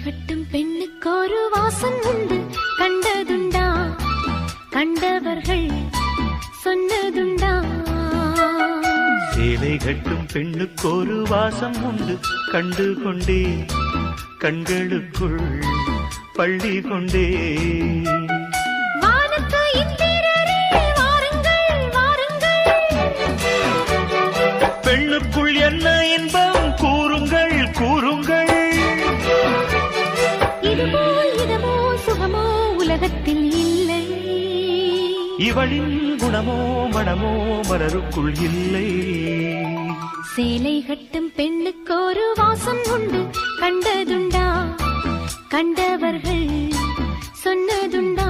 கட்டும் பெண்ணுக்கு ஒரு வாசம் உண்டு, கண்டதுண்டா கண்டவர்கள் சொன்னதுண்டா. சேலை கட்டும் பெண்ணுக்கு ஒரு வாசம் உண்டு, கண்டு கொண்டே கண்களுக்குள் பள்ளி கொண்டே. பெண்ணுக்குள் என்ன இன்பம் கூறுங்கள் கூறுங்கள். இதுவோ சுகமோ உலகத்தில் இல்லை, இவளின் குணமோ மனமோ மலருக்குள் இல்லை. சேலை கட்டும் பெண்ணுக்கு ஒரு வாசம் உண்டு, கண்டதுண்டா கண்டவர்கள் சொன்னதுண்டா.